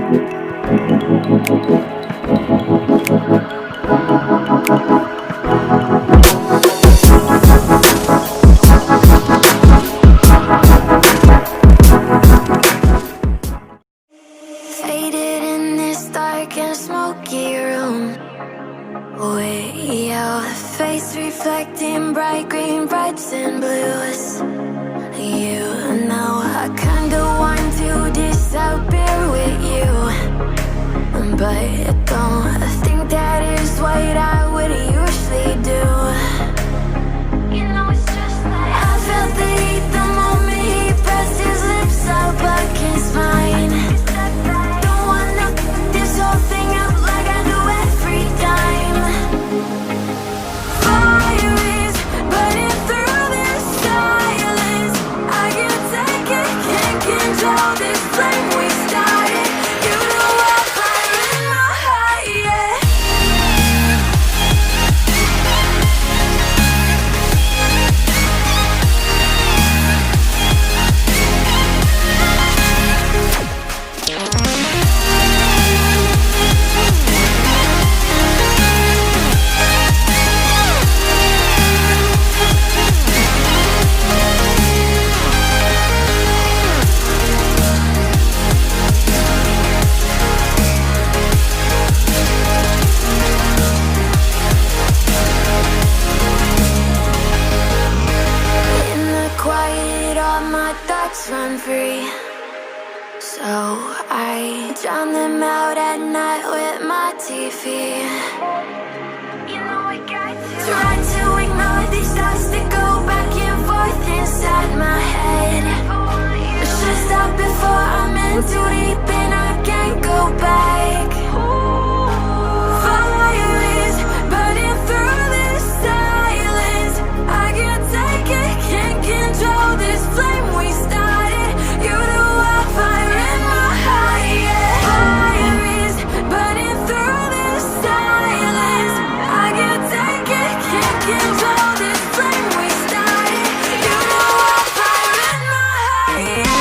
Faded in this dark and smoky room, way out, face reflecting bright green, brights and blues. You know I kinda want to disappear with you, but don't think that is what I would usually do. You know it's just like I felt the heat the moment he pressed his lips up against mine. Don't wanna this whole thing up like I do every time. Fire is burning through this silence. I can't take it, can't control this flame we started. You know I'm fire in my heart, yeah. In the quiet, all my thoughts run free, so I drown them out at night with my TV. You know I got to try to ignore these thoughts that go back and forth inside my head. I should stop before I'm in too deep and I can't go back. Fire is burning through this silence. I can't take it, can't control this flame we started. You know I'm fire in my heart, yeah. Fire is burning through this silence. I can't take it, can't control this flame we started. You know I'm fire in my heart, yeah.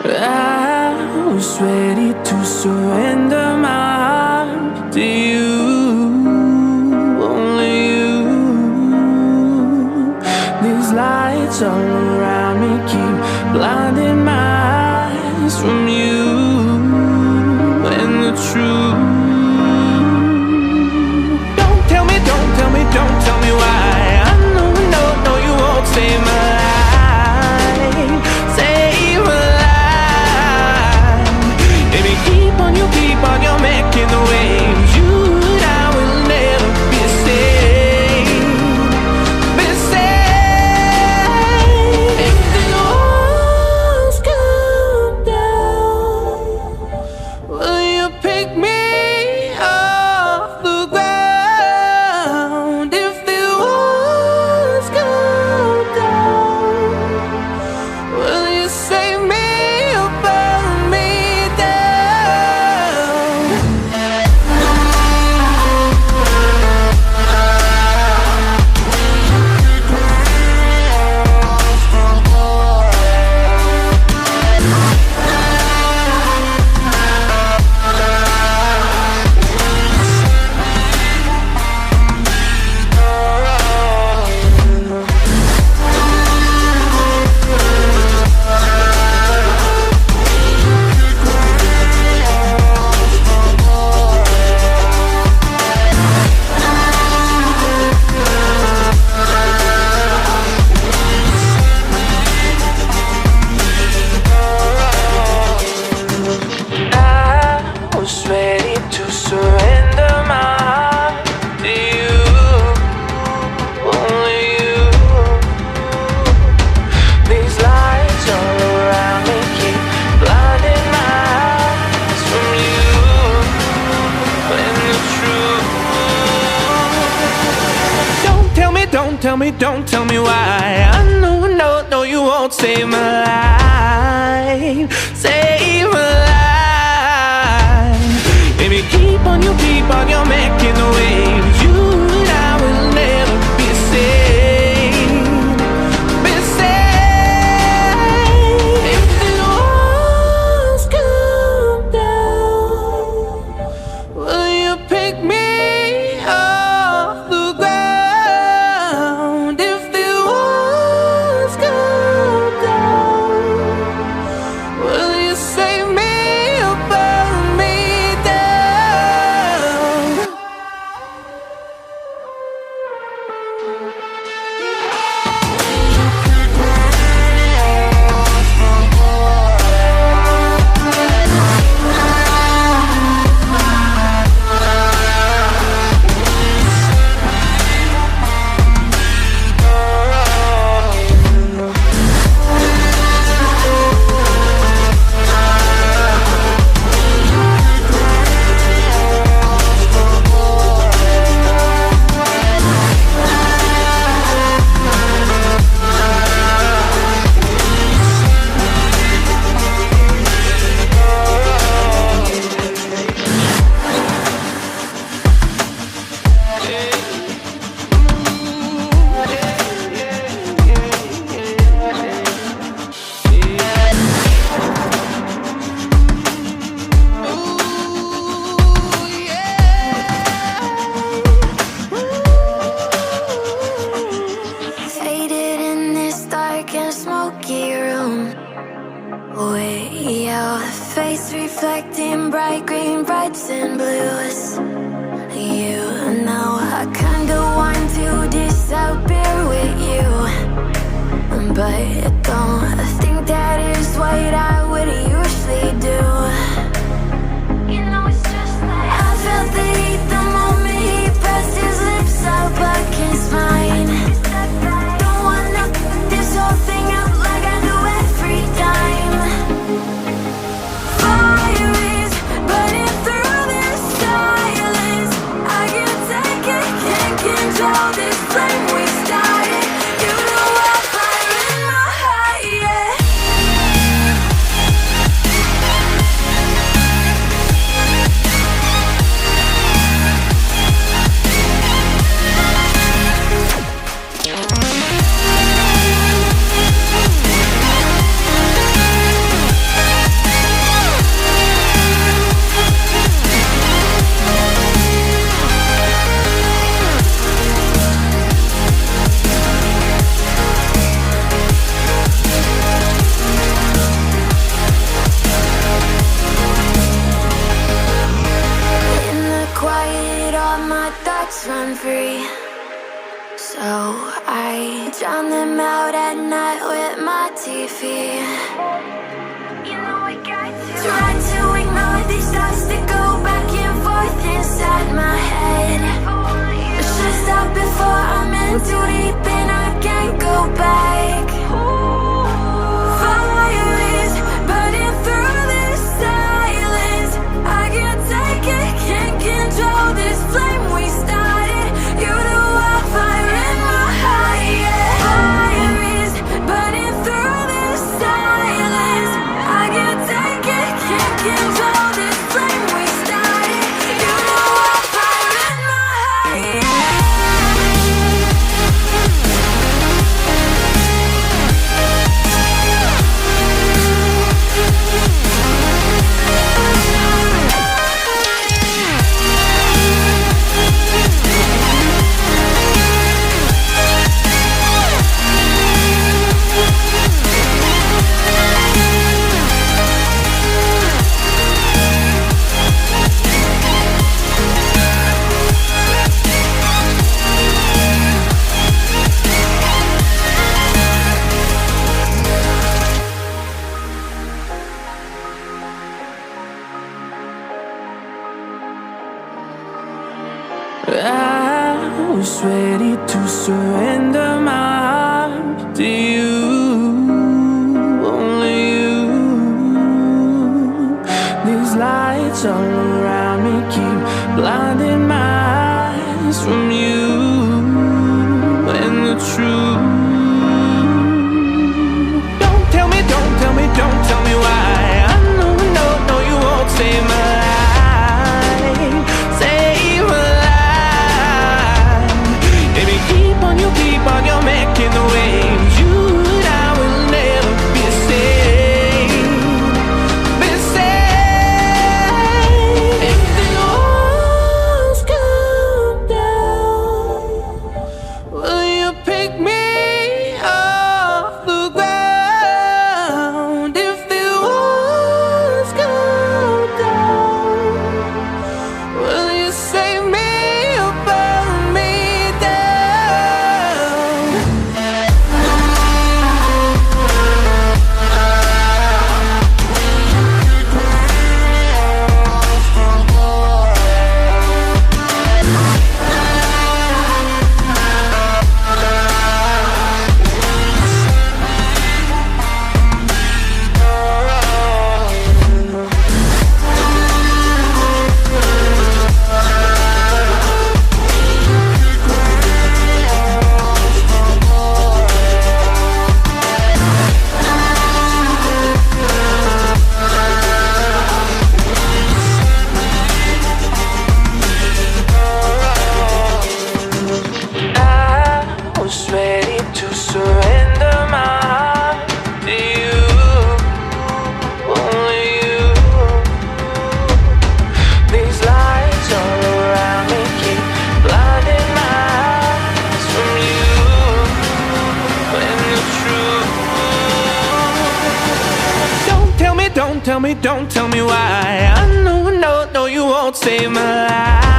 I was ready to surrender my heart to you, only you. These lights all around me keep blinding my eyes from you and the truth. Don't tell me, don't tell me, don't tell me why. I know, no, no, you won't save my life. Save my life. Baby, keep on, you keep on, you're making the waves. You and I will never be saved. Be saved. don't tell me why. I know, no, no, you won't save my life, save my life. Baby, keep on you making the waves. You and I will never be safe, be safe. If the walls come down, will you pick me off the ground? If the walls come down, will you save me or burn me down? Faded in this dark and smoky room, way out, face reflecting bright green, brights and blues. You know I kinda want to disappear with you, but don't think that is what I would usually do. You know it's just like I felt the heat the moment he pressed his lips up against mine. Don't wanna put this whole thing out like I do every time. Fire is burning through this silence. I can't take it, can't control this flame we started. You know I'm fire in my heart, yeah. In the quiet, all my thoughts run free, so I drown them out at night with my TV. You know I got to try to ignore these thoughts that go back and forth inside my head. I should stop before I'm in too deep and I can't go back. Fire is burning through this silence. I can't take it, can't control this flame we started. You know I'm fire in my heart, yeah. Fire is burning through this silence. I can't take it, can't control this flame we started. You know I'm fire in my heart, yeah. I was ready to surrender my heart to you, only you. These lights all around me keep blinding my eyes from you, and the truth. Don't tell me, don't tell me, don't tell me why. I know, no, no, you won't save my life, save my life. Baby, keep on, you're making the waves. You and I will never be safe, be safe. If the walls come down, will you pick me off the ground? If the walls come down, will you save me or burn me down? I was ready to surrender my heart to you, only you. These lights all around me keep blinding my eyes from you and the truth. Don't tell me, don't tell me, don't tell me why. I know, no, no, you won't save my life.